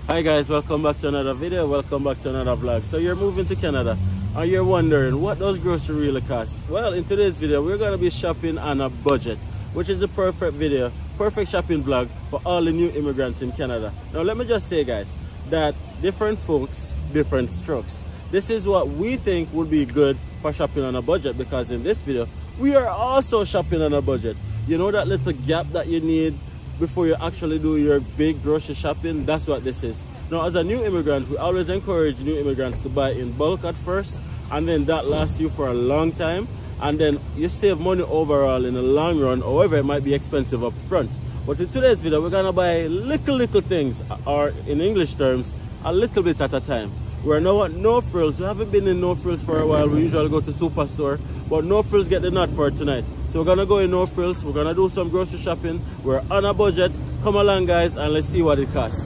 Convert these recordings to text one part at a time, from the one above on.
Hi guys, welcome back to another video, welcome back to another vlog. So you're moving to Canada and you're wondering what does grocery really cost? Well, in today's video we're going to be shopping on a budget, which is the perfect video, perfect shopping vlog for all the new immigrants in Canada. Now let me just say guys, that different folks, different strokes. This is what we think would be good for shopping on a budget, because in this video we are also shopping on a budget. You know that little gap that you need before you actually do your big grocery shopping? That's what this is. Now, as a new immigrant, we always encourage new immigrants to buy in bulk at first, and then that lasts you for a long time, and then you save money overall in the long run. However, it might be expensive up front. But in today's video, we're gonna buy little things, or in English terms, a little bit at a time. We're now at No Frills. We haven't been in No Frills for a while. We usually go to Superstore, but No Frills get the nut for tonight. So we're gonna go in No Frills. We're gonna do some grocery shopping. We're on a budget. Come along guys, and let's see what it costs.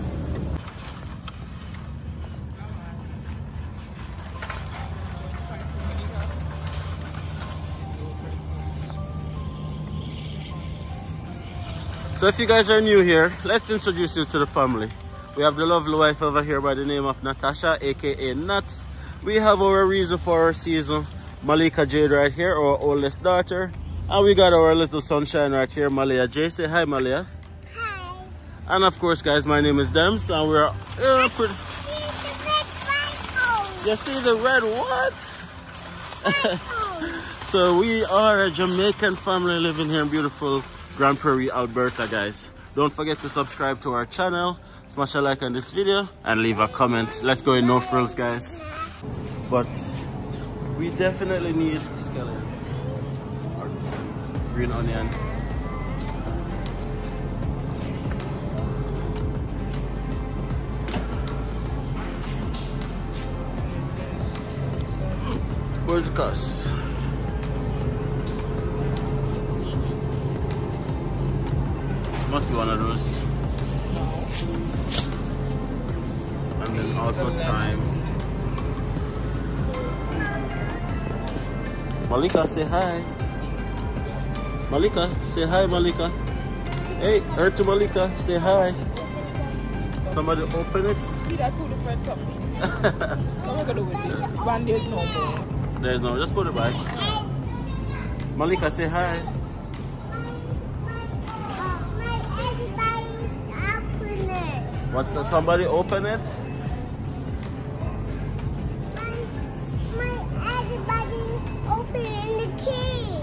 So if you guys are new here, let's introduce you to the family. We have the lovely wife over here by the name of Natasha, aka Nuts. We have our reason for our season, Malika Jade right here, our oldest daughter. And we got our little sunshine right here, Malia J. Say hi, Malia. Hi. And of course, guys, my name is Dems, and we're pretty... You see the red what? So we are a Jamaican family living here in beautiful Grand Prairie, Alberta, guys. Don't forget to subscribe to our channel, smash a like on this video, and leave a comment. Let's go in No Frills, guys. But we definitely need scallion or green onion. Where's the cost? Must be one of those. And then also thyme. Malika, say hi. Malika, say hi, Malika. Hey, her to Malika, say hi. Somebody open it. See that two different something. What am I gonna do with this? One, there's no more. There's no, just put it back. Malika, say hi. What's that? Somebody open it? Everybody open the key.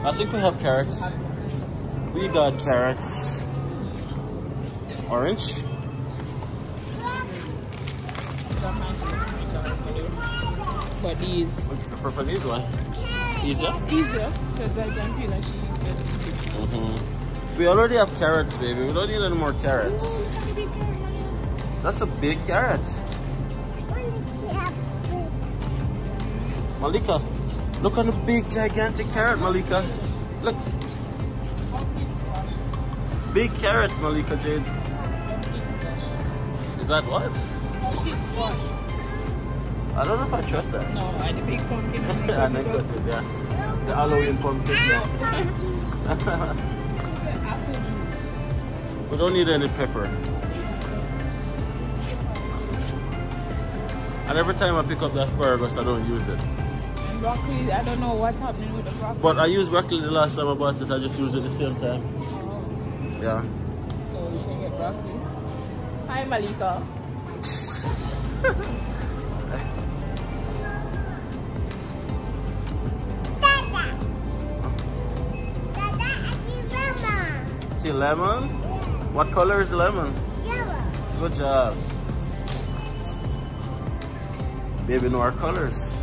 I think we have carrots. We got carrots. Orange. But these. Which the prefer these one? Easier? Easier, because I can feel like she's We already have carrots, baby. We don't need any more carrots. That's a big carrot. Malika, look on the big, gigantic carrot, Malika. Look. Big carrots, Malika Jade. Is that what? I don't know if I trust that. No, the big pumpkin. I never got it, yeah. The Halloween pumpkin. We don't need any pepper. And every time I pick up the asparagus, I don't use it. And broccoli, I don't know what's happening with the broccoli. But I used broccoli the last time I bought it. I just used it the same time. Oh. Yeah. So we can get broccoli. Hi, Malika. See lemon? What color is the lemon? Yellow. Good job. Baby know our colors.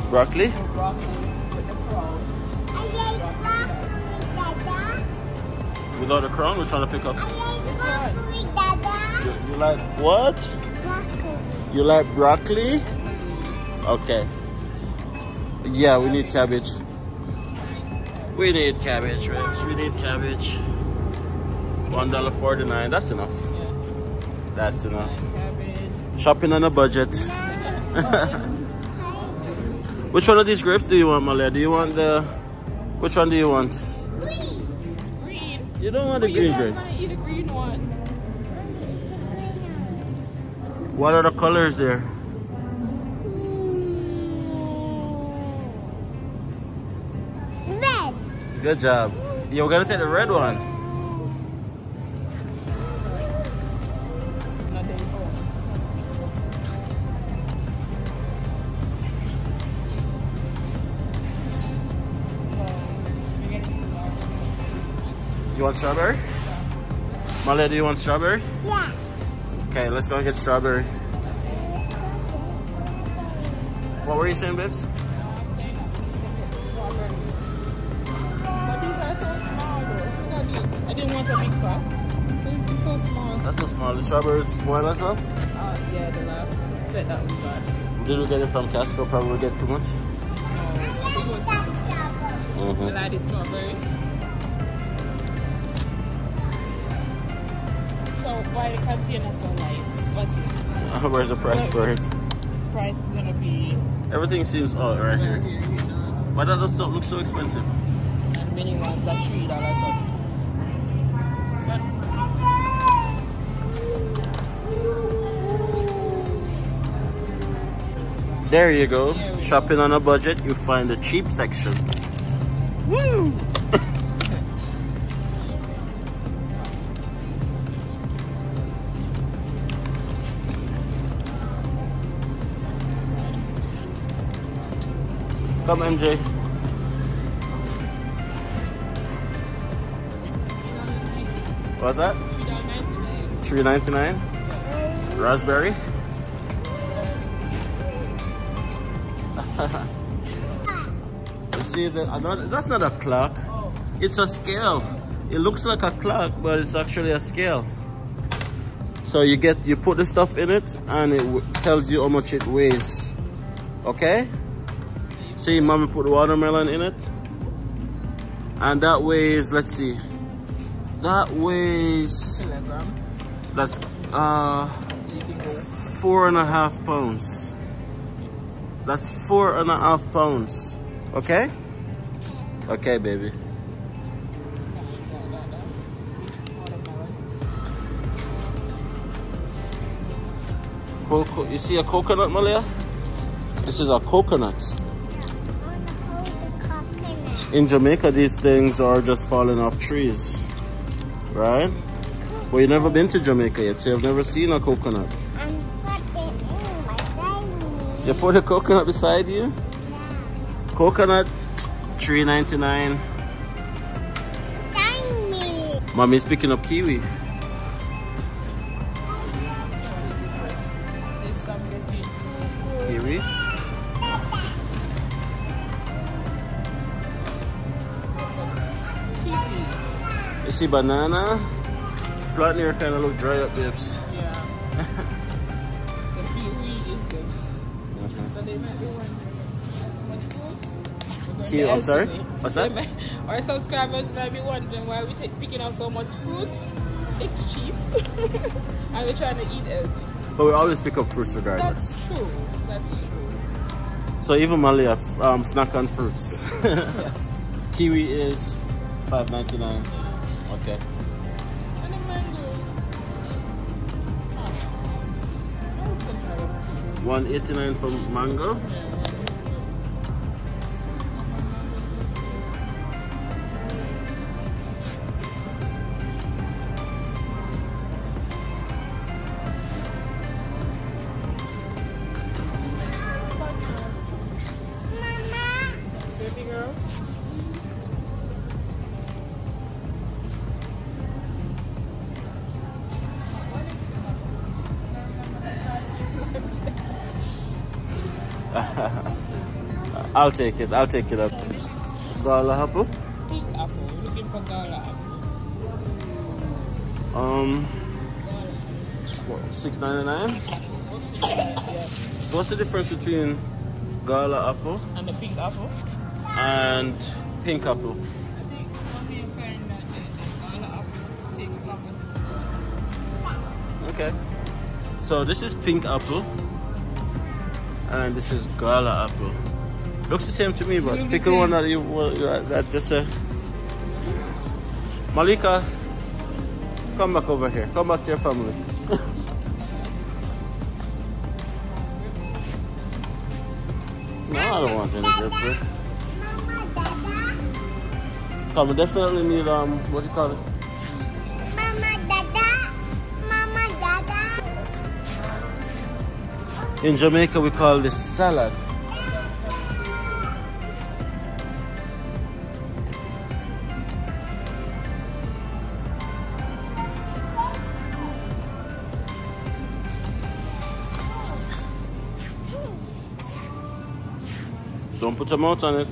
Broccoli? Broccoli with the crown. I like broccoli, Dada. Without a crown, we're trying to pick up. I like broccoli, Dada. You like what? Broccoli. You like broccoli? Okay. Yeah, we need cabbage. We need cabbage, Ribs. We need cabbage. $1.49. That's enough. That's enough. Shopping on a budget. Which one of these grapes do you want, Malia? Do you want the... Which one do you want? Green. You don't want the green grapes. I eat the green ones. What are the colors there? Red. Good job. You're gonna take the red one. You want strawberry? Malia, do you want strawberry? Yeah. Okay, let's go and get strawberry. What were you saying, babes? But these are so small though. Look at these. I didn't want a big pack. They're so small. That's so small. The strawberries small as well? Yeah, the last set that we got. Did we get it from Costco? Probably get too much. No, I think it was I like the strawberry. So why the container so light? Where's the price for it? Price is gonna be Everything seems odd right here. Why does the stuff look so expensive? And many ones are $3 something. There you go. Shopping on a budget, you find the cheap section. Woo! Come, MJ. What's that? $3.99. Raspberry. See that? That's not a clock. It's a scale. It looks like a clock, but it's actually a scale. So you put the stuff in it, and it tells you how much it weighs. Okay. See, mommy put the watermelon in it, and that weighs, let's see, that weighs, that's 4.5 pounds. That's 4.5 pounds. Okay? Okay, baby. You see a coconut, Malia? This is a coconut. In Jamaica, these things are just falling off trees, right? Well, you've never been to Jamaica yet, so you've never seen a coconut. You put a coconut beside you? Yeah. Coconut, $3.99. Mommy's picking up kiwi. Kiwi. You see banana? Plant here kind of look dry up, babes. Yeah. The kiwi is this. So they might be wondering how much fruits. Kiwi, I'm sorry? What's that? Our subscribers might be wondering why we picking up so much fruits. It's cheap. And we're trying to eat healthy. But we always pick up fruits regardless. That's true. That's true. So even Malia snack on fruits. Yeah. Kiwi is $5.99. Okay. And the mango. $1.89 for mango. Baby girl. I'll take it up. Gala apple? Pink apple. We're looking for gala apples. $6.99. Yeah. So what's the difference between gala apple And the pink apple. and pink apple? I think when we find that the gala apple takes longer to spoil. Okay. So this is pink apple and this is gala apple. Looks the same to me, but pick the one that you that just Malika, come back over here. Come back to your family. No, I don't want any grapefruit. Come, we definitely need what do you call it? Mama Dada. In Jamaica, we call this salad. Don't put your mouth on it.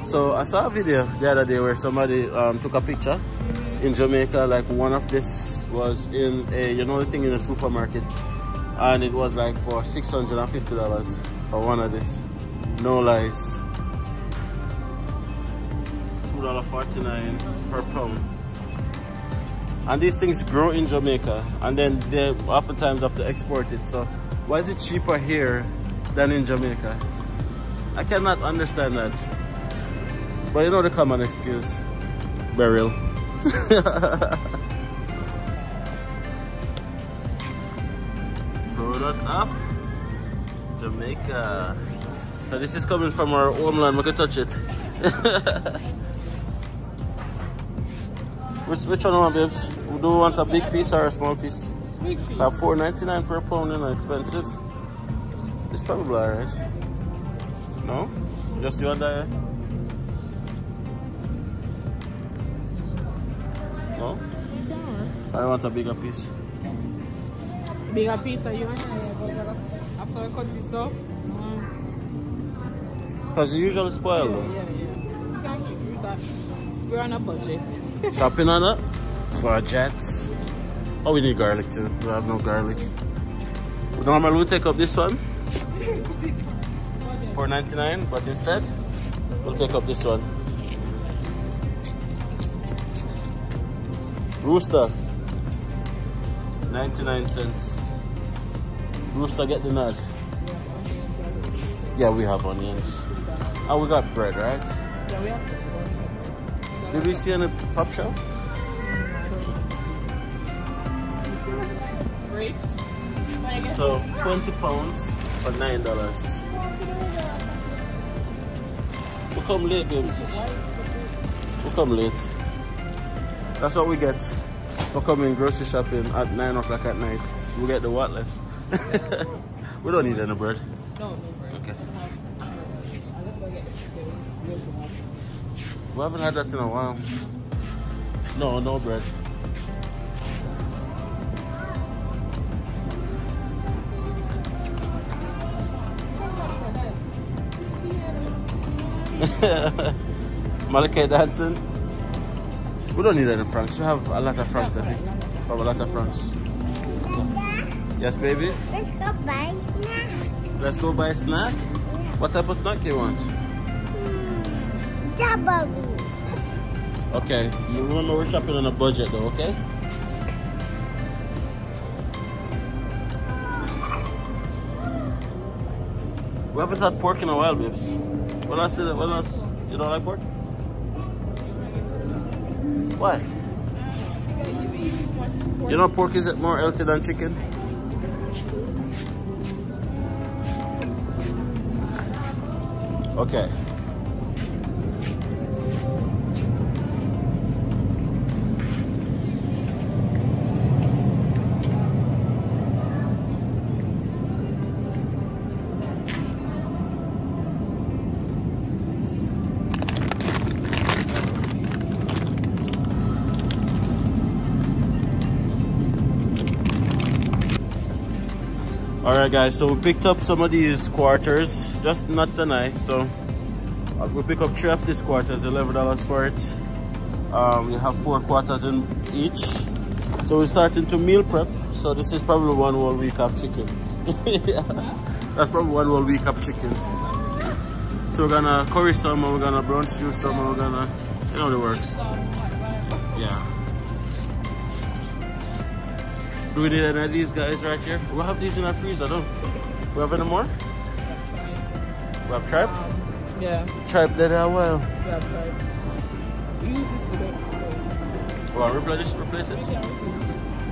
So I saw a video the other day where somebody took a picture in Jamaica. Like one of this was in a, you know, the thing in a supermarket, and it was like for $650 for one of this. No lies. $2.49 per pound. And these things grow in Jamaica, and then they oftentimes have to export it. So why is it cheaper here than in Jamaica? I cannot understand that. But you know the common excuse, burial. Product of Jamaica. So this is coming from our homeland. We can touch it. Which one you want, babes? Do you want a big piece or a small piece? Big piece. $4.99 per pound, you know, expensive. It's probably alright. No? Just you and I? No? I want a bigger piece. Bigger piece of you and I, after I cut this up. Because you usually spoil though. Yeah. You can't do that. We're on a budget. Shopping on it? For a jet. Oh, we need garlic too. We have no garlic. Normally we'll take up this one. $4.99, but instead we'll take up this one. Rooster, 99 cents. Rooster, get the nod. Yeah, we have onions. And we got bread, right? Yeah, we have to. Did we see any pop shop? Grapes. So 20 pounds for $9. We'll come late, babes. We'll come late. That's what we get for coming grocery shopping at 9 o'clock at night. We get the what left? We don't need any bread. No bread. Okay. Unless I get the We haven't had that in a while. No bread. Malika dancing. We don't need any francs. We have a lot of francs, I think. We have a lot of francs. Yes, baby? Let's go buy snack. Let's go buy a snack? What type of snack you want? Double. Okay, you remember we're shopping on a budget though, okay? We haven't had pork in a while, babes. What else? You don't like pork? Why? You know pork is more healthy than chicken? Okay. Alright guys, so we picked up some of these quarters, just nuts and I. So we pick up 3 of these quarters, $11 for it. We have 4 quarters in each. So we're starting to meal prep. So this is probably 1 whole week of chicken. Yeah, that's probably 1 whole week of chicken. So we're gonna curry some, and we're gonna brown stew some, and we're gonna, you know the works. Yeah. Do we need any of these guys right here? We have these in our freezer, don't we? We have any more? We have tripe? Yeah. Tripe dead as well. We have tripe. We use this today. So. Well, replace it? Yeah,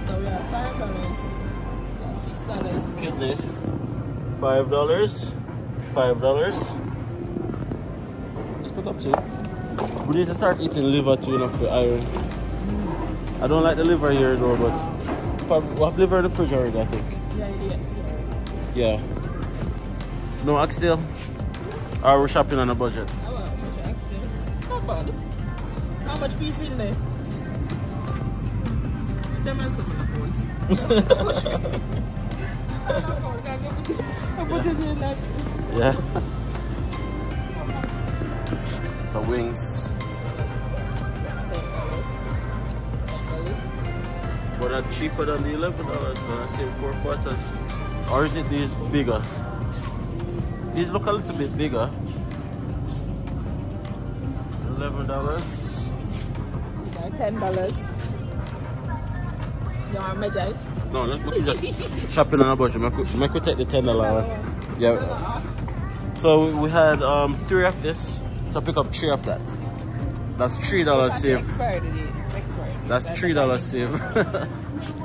so we have $5, $6. Kidneys. $5. $5. Let's pick up 2. We need to start eating liver too enough for iron. I don't like the liver here though, but we have liver in the fridge already, I think. Yeah. No oxtail? Or we're shopping on a budget? Not bad. How much piece in there? Them are some points. Yeah. So wings. But that's cheaper than the $11, so I say 4 quarters. Or is it these bigger? These look a little bit bigger. $11. $10. You want to measure it? No, let's just shopping on a budget. Make we take the $10 one. Yeah. So we had 3 of this. So pick up 3 of that. That's $3 save. That's $3 save.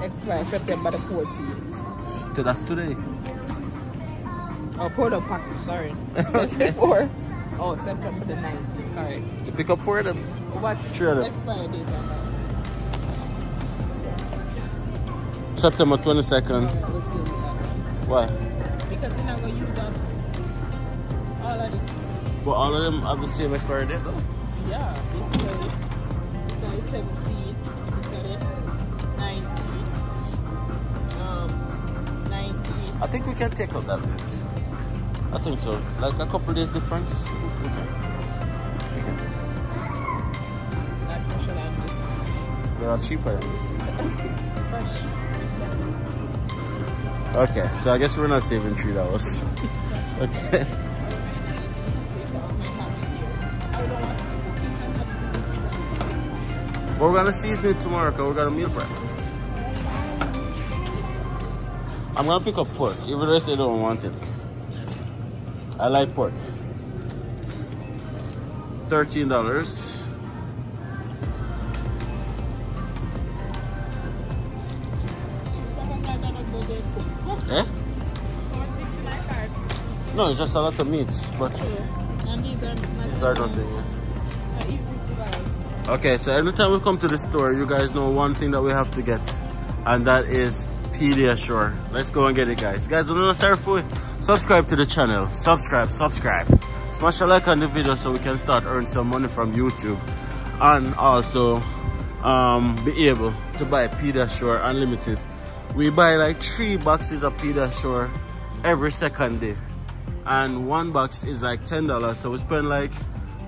Expire September the 14th. So that's today. Oh, product package, sorry. That's before. Oh, September the 19th, correct. To pick up 4 of them. What's 3 of them. expiry date on that? September 22nd. We'll still use that one. Why? Because we're not going to use up all of this. But all of them have the same expiry date though? Yeah, this one is 17th, this one is 19th, 19th. I think we can take out that bit. I think so. Like a couple days difference. We can. Not fresher than this. They are cheaper than this. Fresh. Okay, so I guess we're not saving $3. Okay. But we're gonna season it tomorrow because we're gonna meal prep. I'm gonna pick up pork, even though they don't want it. I like pork. $13. Eh? No, it's just a lot of meats, but And these are nothing. Yeah. Okay, so every time we come to the store, you guys know one thing that we have to get, and that is Pediasure. Let's go and get it, guys. Guys, don't know for subscribe to the channel. Subscribe. Smash a like on the video so we can start earning some money from YouTube, and also be able to buy Pediasure Unlimited. We buy like 3 boxes of Pediasure every second day, and 1 box is like $10, so we spend like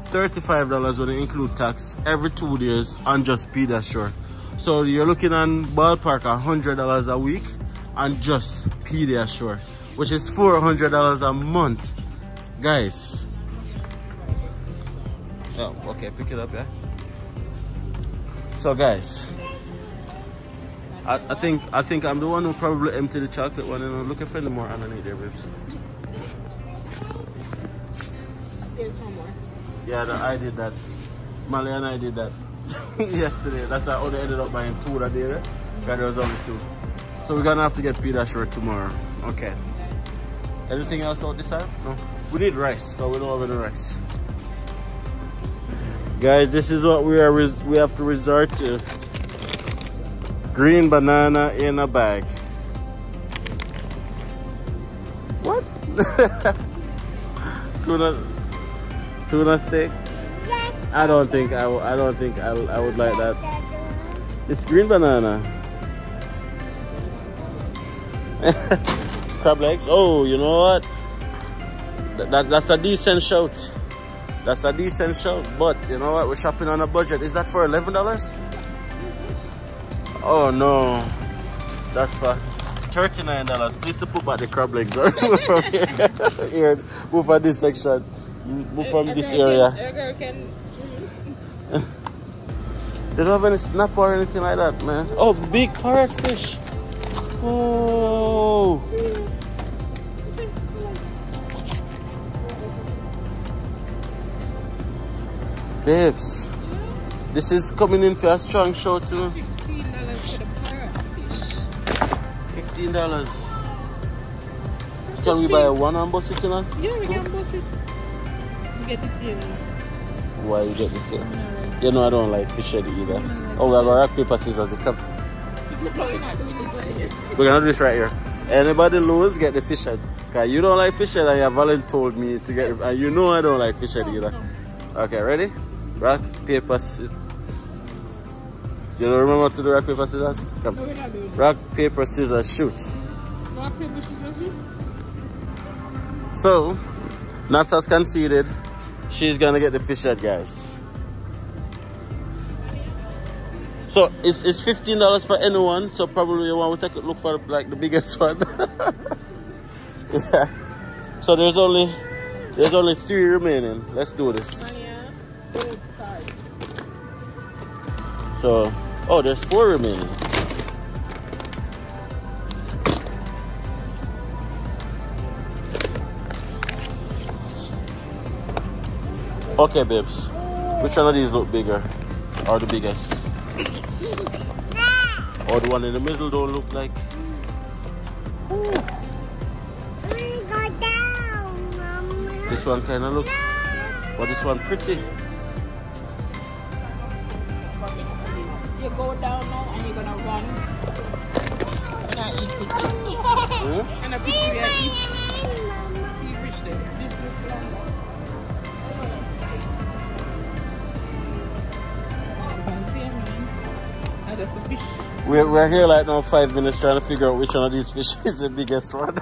$35 when you include tax every 2 days on just Pediasure. So you're looking on ballpark $100 a week on just Pediasure, which is $400 a month, guys. Oh, okay, pick it up, yeah. So guys, I think I'm the one who probably emptied the chocolate one, and I'm looking for the more underneath there, babes. There's one more. Yeah, I did that. Mali and I did that yesterday. That's why I only ended up buying 2 that day. Right? There was only 2. So we're gonna have to get Pediasure tomorrow. Okay. Anything else out this side? No. We need rice, but we don't have any rice. Guys, this is what we have to resort to. Green banana in a bag. What? Tuna steak? Yes. I don't think I would like that. It's green banana. Crab legs. Oh, you know what? That's a decent shout. That's a decent shout. But you know what? We're shopping on a budget. Is that for $11? Oh no, that's for $39. Please to put back the crab legs. Move from here. Move from this section. Move from this area. They don't have any snap or anything like that, man. Oh, big parrotfish. Oh. Babes, this is coming in for a strong show too. $15 for the parrot fish. $15. Can we buy one and bust it in on? Yeah, we can bust it. We get the tail. Why you get the tail? Right. You know I don't like fish head either. Like Oh, we have a rock, paper, scissors. Come. We're not doing this right here. We're gonna do this right here. Anybody lose, get the fish head. Cause you don't like fish head and your Valen told me to get it. And you know I don't like fish head either. Okay, ready? Rock, paper, scissors. Do you remember to do rock, paper, scissors? Come. No, we're not doing it. Rock, paper, scissors, shoot. Rock, paper, scissors, shoot. So, Nats has conceded. She's gonna get the fish head, guys. So it's $15 for anyone. So probably you want to take a look for like the biggest one. Yeah. So there's only 3 remaining. Let's do this. So there's 4 remaining. Okay, babes. Which one of these look bigger? Or the biggest? Or the one in the middle don't look like? Go down, Mama. This one kind of look. But this one pretty. You go down now and you're gonna run. You're gonna eat pizza. And a pizza we are eat. See fish there. This look longer. That's the fish. We're here like now 5 minutes trying to figure out which one of these fish is the biggest one.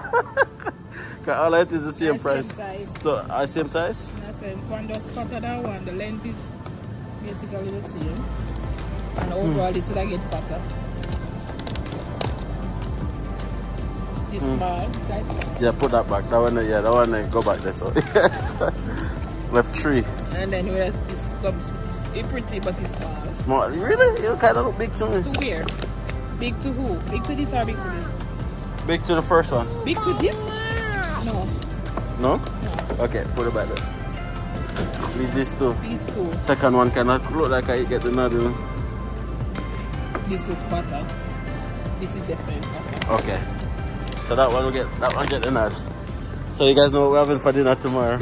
Cause all it is the same price. Size. So same size? In a sense, one just fatter than one. The length is basically the same. And overall this would get fatter. This small, size small. Yeah, put that back. That one, yeah, that one go back there. So left 3. And then where this comes, it's pretty but it's small. Small, really? You kind of look big to me. To where? Big to who? Big to this or big to this? Big to the first one. Big to this? No. No? No. Okay, put it back there. Leave these 2. These 2. Second one kind of look like I get the nodule. This look fatter. This is definitely fatter. Okay. So that one get the nod. So you guys know what we're having for dinner tomorrow.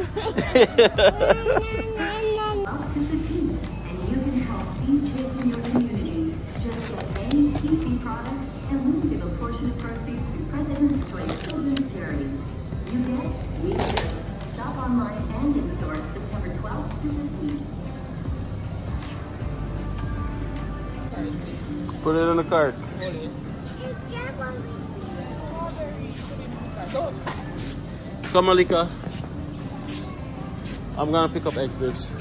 Put it in the cart. Come, Malika. I'm gonna pick up eggs, babes.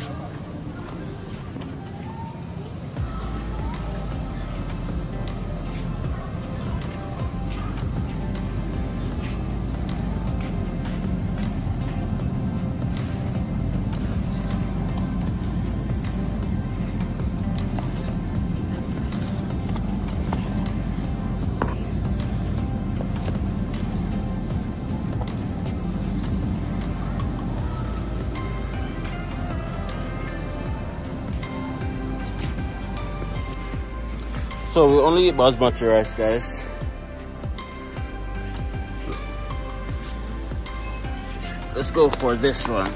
So we only eat basmati rice, guys. Let's go for this one.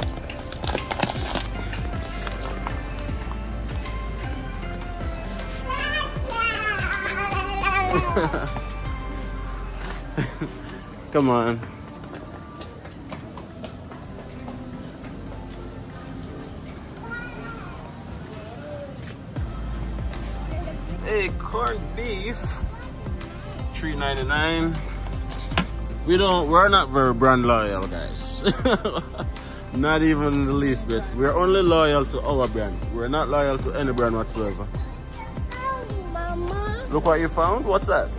Come on. Hey, corned beef, $3.99. We're not very brand loyal, guys. Not even the least bit. We're only loyal to our brand. We're not loyal to any brand whatsoever. Mama. Look what you found. What's that?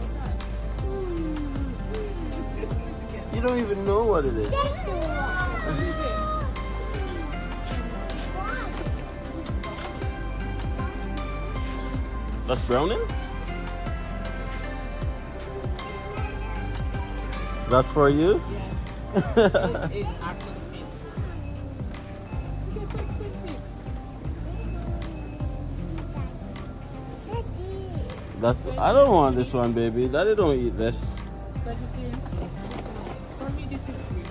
You don't even know what it is. That's browning? That's for you? Yes. It actually tastes good. It gets expensive. That's. I don't want this one, baby. Daddy don't eat this. Vegetarians. For me, this is free.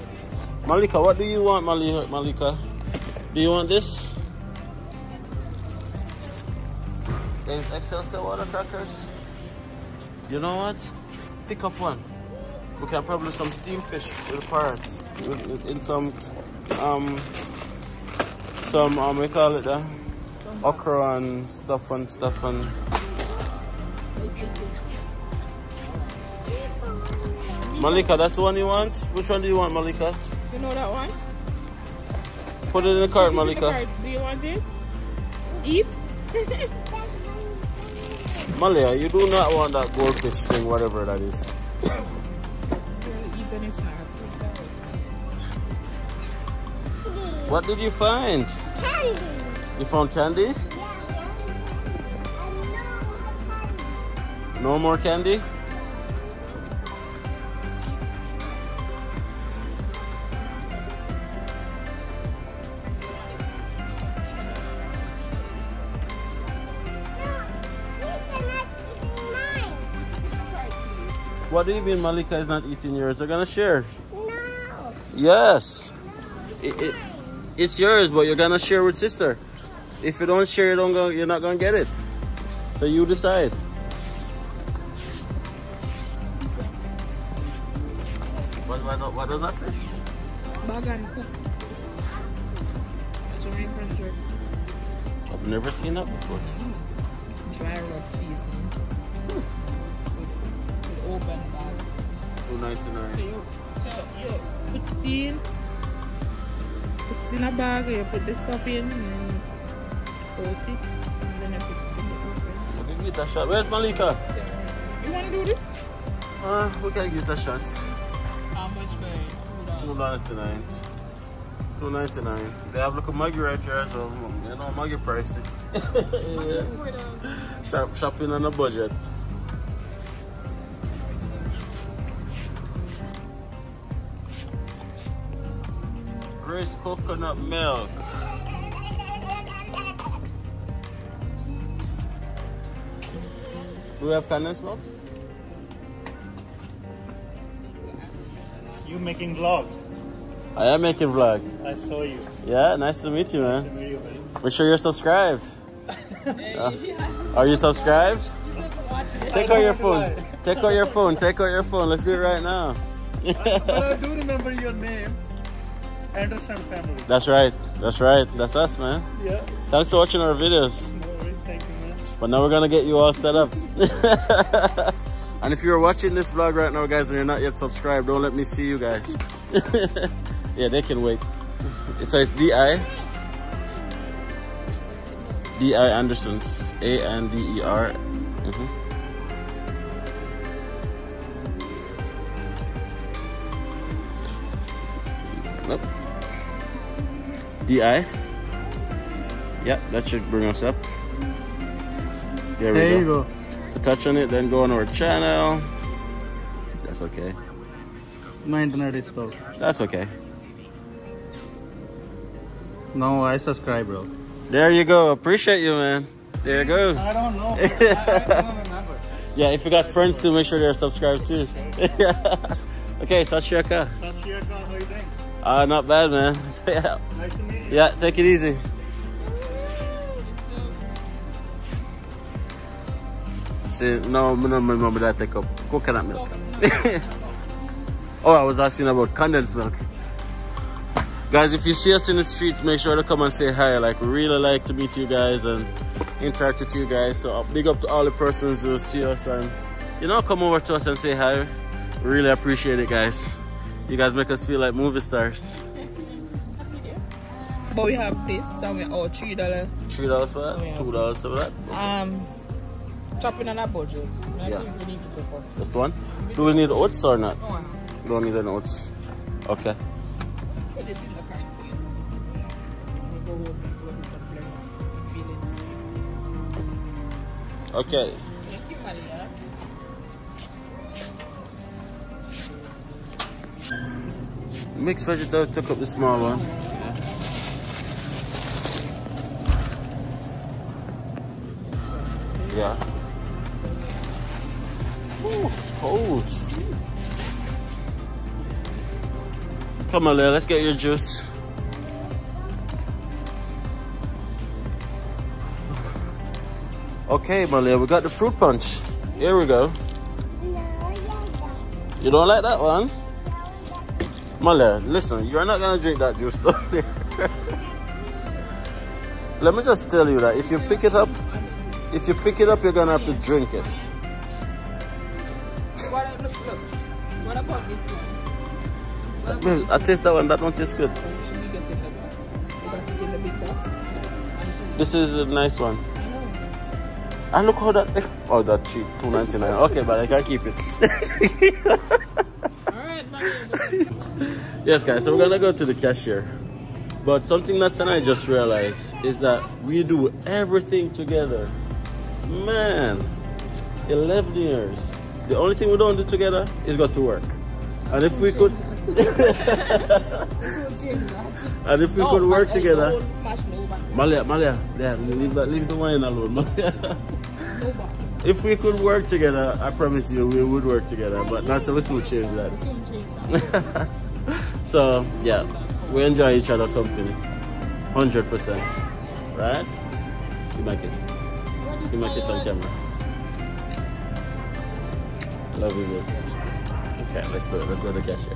Malika, what do you want, Malika? Do you want this? There's XL water crackers. You know what? Pick up one. We can probably do some steamed fish with parrots. In some we call it that? Okra and stuff and. Malika, that's the one you want? Which one do you want, Malika? You know that one? Put it in the cart, Malika. Do you want it? Eat? Malia, you do not want that goldfish thing, whatever that is. Eat any snack. Candy. What did you find? Candy. You found candy? Yeah. No more candy? What do you mean Malika is not eating yours? They're gonna share. No. Yes. It's yours, but you're gonna share with sister. If you don't share, you're not gonna get it. So you decide. What does that say? Bag and cook. That's what I'm. I've never seen that before. Dry rub seasoning. Open bag. $2.99. So you put it in a bag, you put the stuff in and coat it, and then you put it in the oven. Okay, give it a shot. Where's Malika? You want to do this? We can give it a shot. How much for it? $2.99. $2.99. They have like a Maggie right here as well. You know, Maggie pricing. Shopping on a budget. Grace coconut milk. Do we have condensed milk? You making vlog? I am making vlog. I saw you. Yeah, nice to meet you, man. Nice to meet you, man. Make sure you're subscribed. Are you subscribed? Take out your phone. Take out your phone. Take out your phone. Let's do it right now. But I do remember your name. Anderson family. That's right. That's right. That's us, man. Yeah. Thanks for watching our videos. No worries. Thank you, man. But now we're gonna get you all set up. And if you're watching this vlog right now, guys, and you're not yet subscribed, don't let me see you guys. Yeah, they can wait. So it's D.I. Anderson's. A-N-D-E-R. Nope. D.I. Yeah, that should bring us up. There we There you go. So touch on it, then go on our channel. That's okay. My internet is slow. That's okay. No, I subscribe, bro. There you go. Appreciate you, man. There you go. I don't know. I don't remember. Yeah, if you got friends too, make sure they're subscribed too. Okay, Sat Shri Akal. Sat Shri Akal, how you doing? Not bad, man. Yeah. Nice to meet you. Yeah, take it easy. See, no, my mom and dad take up coconut milk. Oh, I was asking about condensed milk. Guys, if you see us in the streets, make sure to come and say hi. Like, we really like to meet you guys and interact with you guys. So big up to all the persons who see us and, you know, come over to us and say hi. We really appreciate it, guys. You guys make us feel like movie stars. But we have this, so we owe $3. $3 for that? Yeah. $2 for that? Chopping on a budget. I Yeah. think we need it for. Just one? Do we need oats or not? Oh, We don't need any oats. Okay. put this in the cart, please. We'll go home and go do some feelings. Okay. Thank you, Maria. Mixed vegetable, took up the small one. Yeah. Ooh, it's cold. Come on, Leah, let's get your juice. Okay, Malia, we got the fruit punch. Here we go. You don't like that one? Malia, listen, you're not gonna drink that juice though. Let me just tell you that if you pick it up, you're gonna have to drink it. What about this one? I taste that one. That one tastes good. This is a nice one. And look how that. Oh, that cheap, $2.99. Okay, but I can't keep it. Yes, guys. So we're gonna go to the cashier. But something that I just realized is that we do everything together. Man, 11 years. The only thing we don't do together is go to work. And if we could, and if we could work together, Malia, yeah, leave the wine alone, Malia. If we could work together, I promise you we would work together. But not so we soon change that. So yeah, we enjoy each other's company, 100%, right? Give my kiss. Give my kiss on camera. Love you, babe. Okay, let's do it. Let's go to the cashier.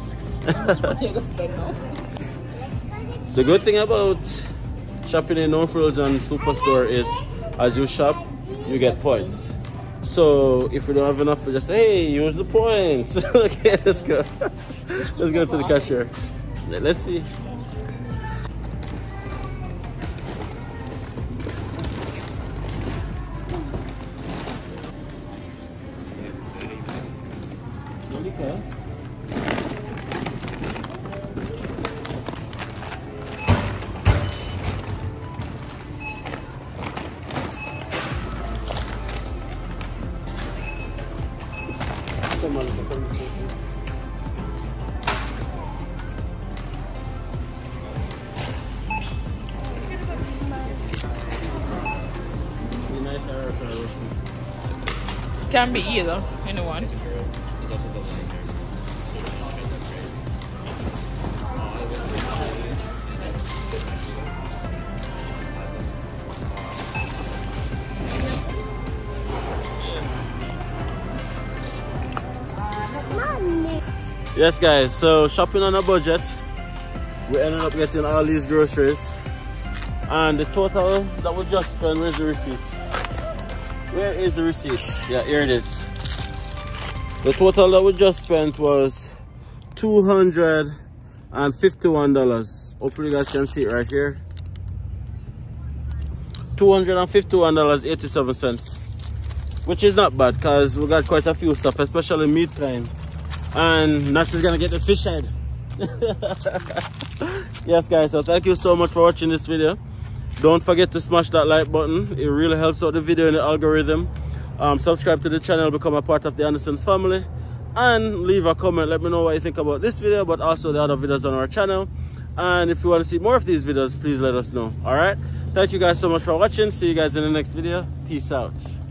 The good thing about shopping in No Frills and Superstore is, as you shop, you get points. So if we don't have enough, we just say, hey, use the points. Okay, let's go. Let's go to the cashier. Let's see. Okay. Can be either, anyone. Yes, guys, so shopping on a budget, we ended up getting all these groceries, and the total that we just spent, where's the receipt? Where is the receipt? Yeah, here it is. The total that we just spent was $251. Hopefully you guys can see it right here. $251.87, which is not bad because we got quite a few stuff, especially meat kind. And Nash gonna get the fish head. Yes, guys, so thank you so much for watching this video. Don't forget to smash that like button. It really helps out the video in the algorithm. Subscribe to the channel, become a part of the Anderson's family, and leave a comment. Let me know what you think about this video, but also the other videos on our channel. And if you want to see more of these videos, please let us know. All right, thank you guys so much for watching. See you guys in the next video. Peace out.